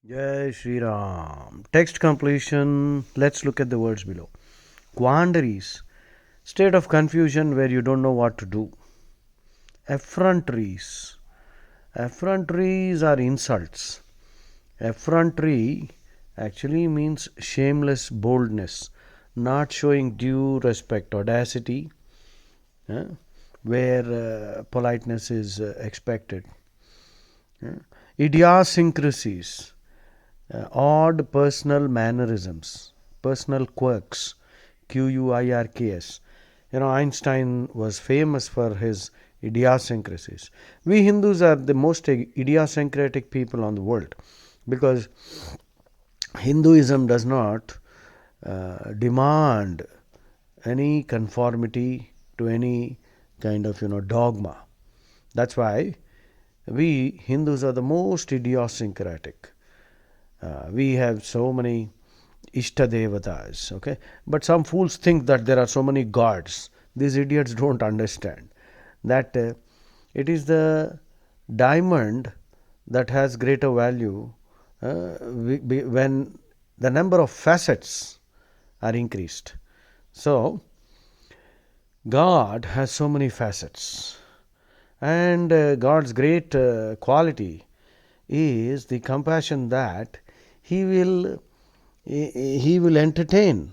Jai Shri Ram. Text completion. Let's look at the words below. Quandaries. State of confusion where you don't know what to do. Effronteries. Effronteries are insults. Effrontery actually means shameless boldness, not showing due respect, audacity, eh, where politeness is expected. Idiosyncrasies, odd personal mannerisms, personal quirks, quirks. Einstein was famous for his idiosyncrasies. We Hindus are the most idiosyncratic people on the world because Hinduism does not demand any conformity to any kind of dogma. That's why we Hindus are the most idiosyncratic. We have so many Ishta Devatas, okay? But some fools think that there are so many gods. These idiots don't understand that it is the diamond that has greater value when the number of facets are increased. So, God has so many facets, and God's great quality is the compassion that he will entertain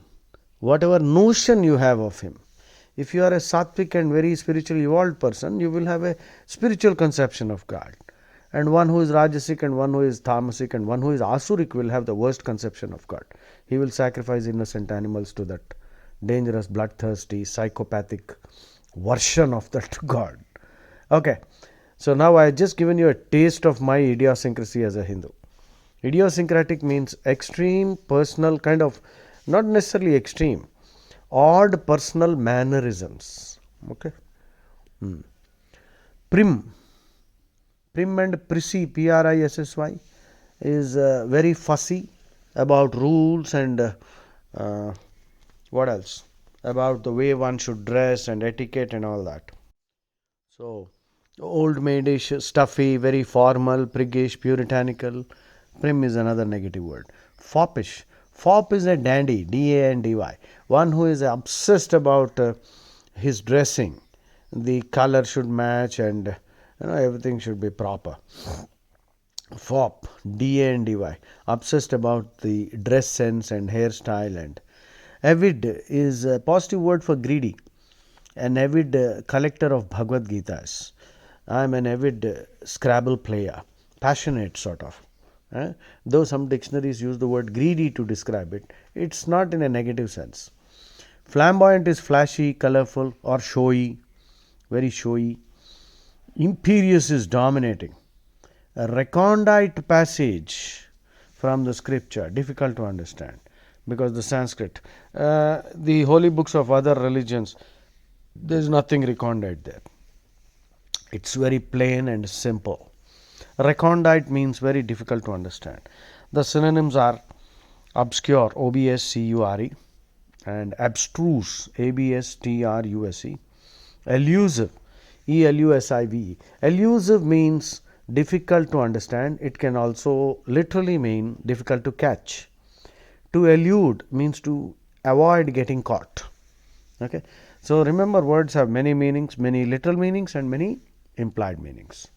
whatever notion you have of him. If you are a sattvic and very spiritually evolved person, you will have a spiritual conception of God. And one who is rajasic and one who is tamasic and one who is asuric will have the worst conception of God. He will sacrifice innocent animals to that dangerous, bloodthirsty, psychopathic version of that God. Okay, so now I have just given you a taste of my idiosyncrasy as a Hindu. Idiosyncratic means extreme personal kind of, not necessarily extreme, odd personal mannerisms. Okay. Prim. Prim and prissy, Prissy, is very fussy about rules and what else? About the way one should dress and etiquette and all that. So, old maidish, stuffy, very formal, priggish, puritanical. Prim is another negative word. Foppish. Fop is a dandy, D-A-N-D-Y. One who is obsessed about his dressing. The color should match and everything should be proper. Fop, D-A-N-D-Y. Obsessed about the dress sense and hairstyle. And avid is a positive word for greedy. An avid collector of Bhagavad Gitas. I am an avid Scrabble player, passionate sort of. Though some dictionaries use the word greedy to describe it, it's not in a negative sense. Flamboyant is flashy, colorful, or showy, very showy. Imperious is dominating. A recondite passage from the scripture, difficult to understand because the Sanskrit, the holy books of other religions, there's nothing recondite there. It's very plain and simple. Recondite means very difficult to understand. The synonyms are obscure, O-B-S-C-U-R-E, and abstruse, A-B-S-T-R-U-S-E, elusive, E-L-U-S-I-V-E. Elusive means difficult to understand. It can also literally mean difficult to catch. To elude means to avoid getting caught. Okay, so remember, words have many meanings, many literal meanings and many implied meanings.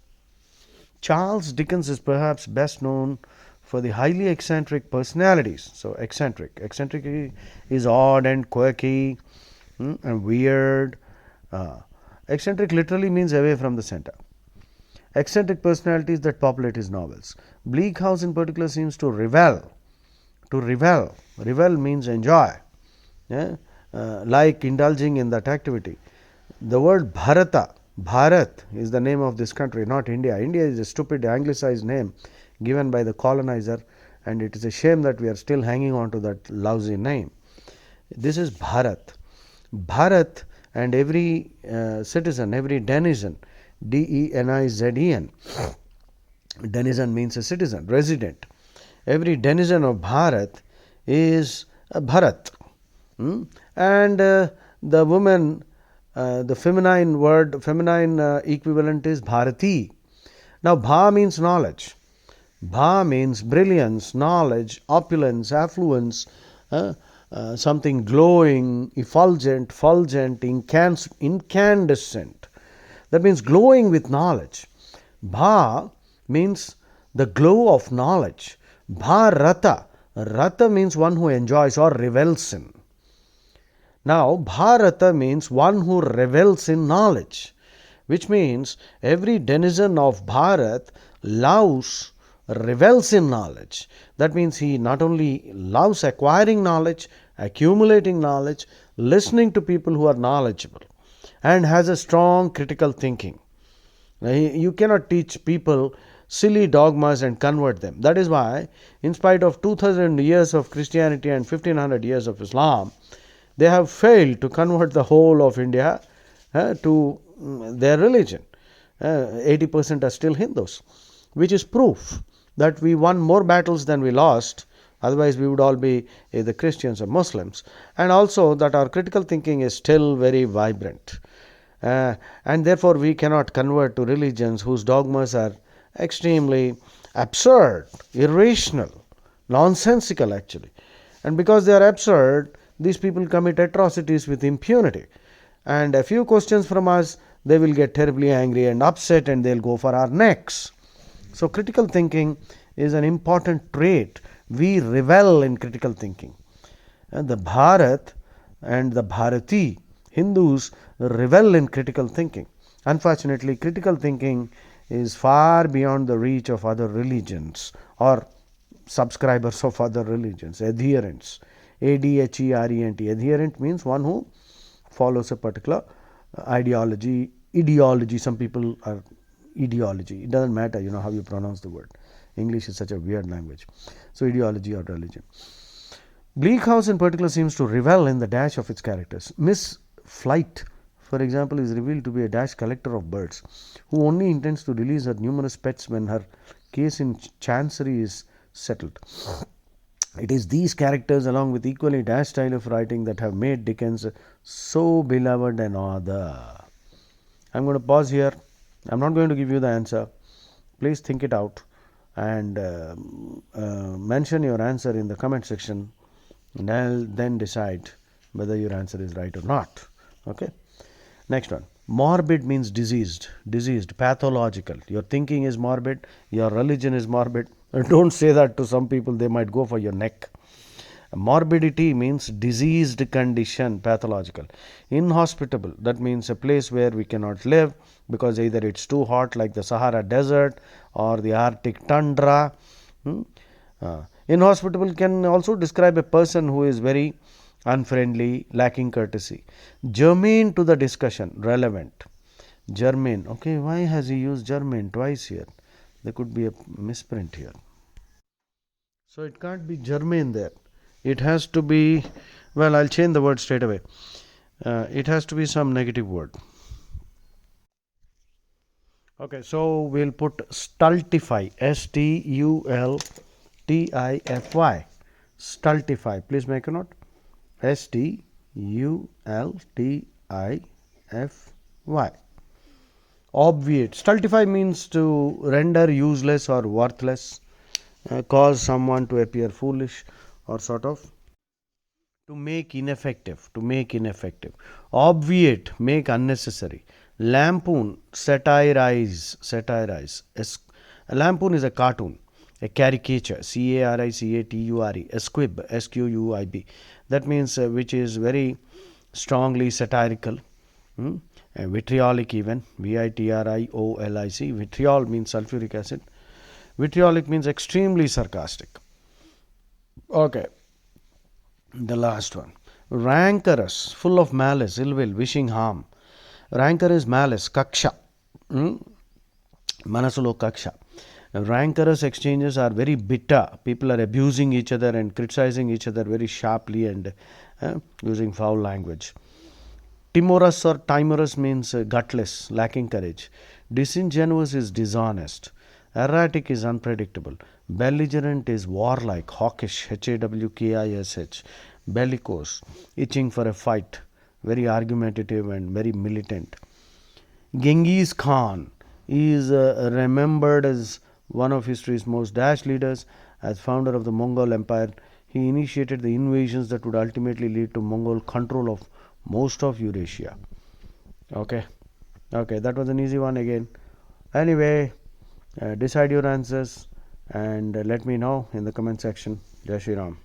Charles Dickens is perhaps best known for the highly eccentric personalities. So eccentric is odd and quirky and weird. Eccentric literally means away from the center. Eccentric personalities that populate his novels. Bleak House in particular seems to revel. Revel means enjoy. Yeah? Like indulging in that activity. The word Bharat is the name of this country, not India. India is a stupid anglicized name given by the colonizer, and it is a shame that we are still hanging on to that lousy name. This is Bharat. Bharat, and every citizen, every denizen, D-E-N-I-Z-E-N. Denizen means a citizen, resident. Every denizen of Bharat is a Bharat. And the woman, the feminine equivalent is Bharati. Now, Bha means knowledge. Bha means brilliance, knowledge, opulence, affluence, uh, something glowing, effulgent, fulgent, incandescent. That means glowing with knowledge. Bha means the glow of knowledge. Bharata. Rata means one who enjoys or revels in. Now, Bharata means one who revels in knowledge, which means every denizen of Bharat loves, revels in knowledge. That means he not only loves acquiring knowledge, accumulating knowledge, listening to people who are knowledgeable, and has a strong critical thinking. You cannot teach people silly dogmas and convert them. That is why, in spite of 2000 years of Christianity and 1500 years of Islam, they have failed to convert the whole of India to their religion. 80% are still Hindus, which is proof that we won more battles than we lost. Otherwise, we would all be either Christians or Muslims. And also that our critical thinking is still very vibrant. And therefore, we cannot convert to religions whose dogmas are extremely absurd, irrational, nonsensical actually. And because they are absurd, these people commit atrocities with impunity. And a few questions from us, they will get terribly angry and upset and they'll go for our necks. So, critical thinking is an important trait. We revel in critical thinking. And the Bharat and the Bharati, Hindus, revel in critical thinking. Unfortunately, critical thinking is far beyond the reach of other religions or subscribers of other religions, adherents. Adherent. Adherent means one who follows a particular ideology. Some people are ideology. It doesn't matter, how you pronounce the word. English is such a weird language. So, ideology or religion. Bleak House in particular seems to revel in the dash of its characters. Miss Flight, for example, is revealed to be a dash collector of birds who only intends to release her numerous pets when her case in chancery is settled. It is these characters, along with equally dash style of writing, that have made Dickens so beloved an author. I'm going to pause here. I'm not going to give you the answer. Please think it out and mention your answer in the comment section, and I'll then decide whether your answer is right or not. Okay. Next one. Morbid means diseased, pathological. Your thinking is morbid, your religion is morbid. Don't say that to some people, they might go for your neck. Morbidity means diseased condition, pathological. Inhospitable, that means a place where we cannot live because either it's too hot like the Sahara Desert or the Arctic tundra. Inhospitable can also describe a person who is very unfriendly, lacking courtesy. Germane to the discussion, relevant. Germane, okay, why has he used germane twice here? There could be a misprint here. So it can't be germane there. It has to be, well, I'll change the word straight away. It has to be some negative word. Okay, so we'll put stultify, Stultify. Stultify, please make a note. Stultify. Obviate. Stultify means to render useless or worthless, cause someone to appear foolish, or sort of to make ineffective. Obviate, make unnecessary. Lampoon, satirize. A lampoon is a cartoon, a caricature, Caricature, a squib, Squib. That means which is very strongly satirical, vitriolic even, Vitriolic. Vitriol means sulfuric acid. Vitriolic means extremely sarcastic. Okay, the last one. Rancorous, full of malice, ill will, wishing harm. Rancor is malice, kaksha. Manasulo kaksha. Rancorous exchanges are very bitter. People are abusing each other and criticizing each other very sharply and using foul language. Timorous or timorous means gutless, lacking courage. Disingenuous is dishonest. Erratic is unpredictable. Belligerent is warlike, hawkish, Hawkish. Bellicose, itching for a fight, very argumentative and very militant. Genghis Khan is remembered as one of history's most dashed leaders. As founder of the Mongol Empire, he initiated the invasions that would ultimately lead to Mongol control of most of Eurasia. Okay, okay, that was an easy one again. Anyway, decide your answers and let me know in the comment section. Jai Shri Ram.